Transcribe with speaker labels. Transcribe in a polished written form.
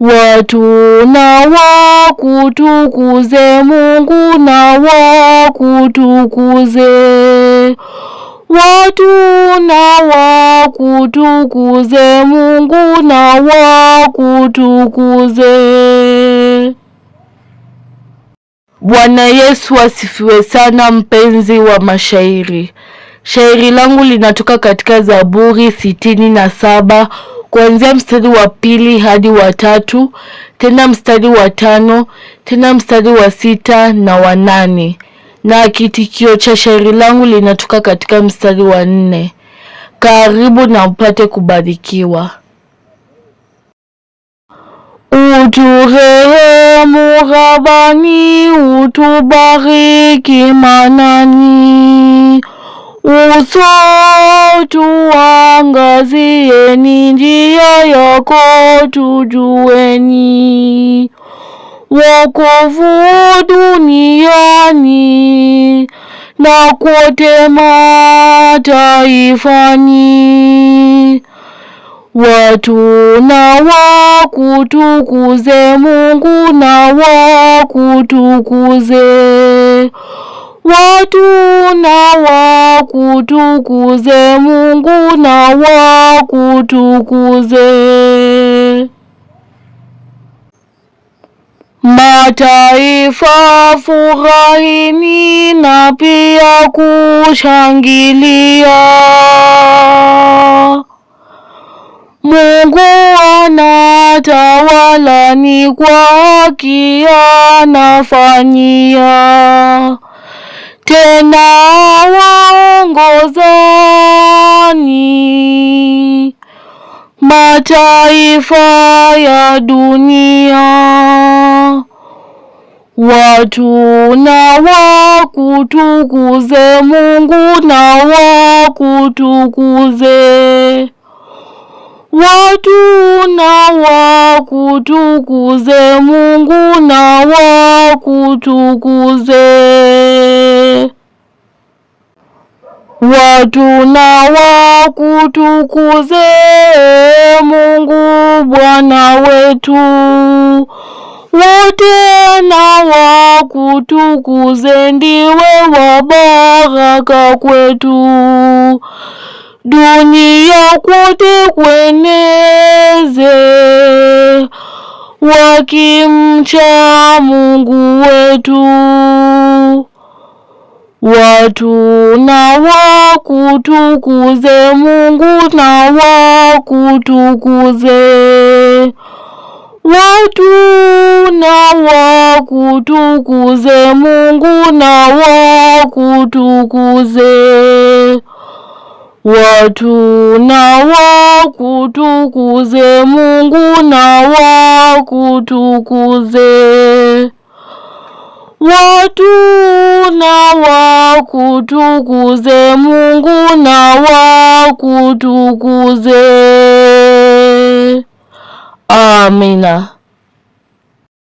Speaker 1: Watu na wakutukuze Mungu, na wakutukuze. Watu na wakutukuze Mungu, na wakutukuze. Bwana Yesu asifiwe sana. Mpenzi wa mashairi, shairi langu linatoka katika Zaburi 67 kuanzia mstari wa 2 hadi wa 3, tena mstari wa 5, tena mstari wa 6 na wa 8, na kitikio cha shairi langu linatoka katika mstari wa 4. Karibu na upate kubarikiwa. Uturehemu Rabbani, utubariki Manani, uso tuangazieni, njia yako tujueni, wokovu duniani na kote mataifani. Watu na wakutukuze Mungu, na wakutukuze. Watu na wakutukuze Mungu, na wakutukuze. Mataifa furahini na pia kushangilia, Mungu anatawala, ni kwa haki anafanyia, tena waongozani mataifa ya dunia. Watu na wakutukuze Mungu, na wakutukuze. Watu na wakutukuze Mungu, na wakutukuze. Watu na wakutukuze Mungu Bwana wetu, wote na wakutukuze, ndiwe wa baraka kwetu. Dunia kote kueneze, wakimcha Mungu wetu. Watu na wakutukuze Mungu, na wakutukuze. Watu na wakutukuze Mungu, na wakutukuze. Watu na wakutukuze Mungu, na wakutukuze. Watu na wakutukuze Mungu, na wakutukuze. Amina.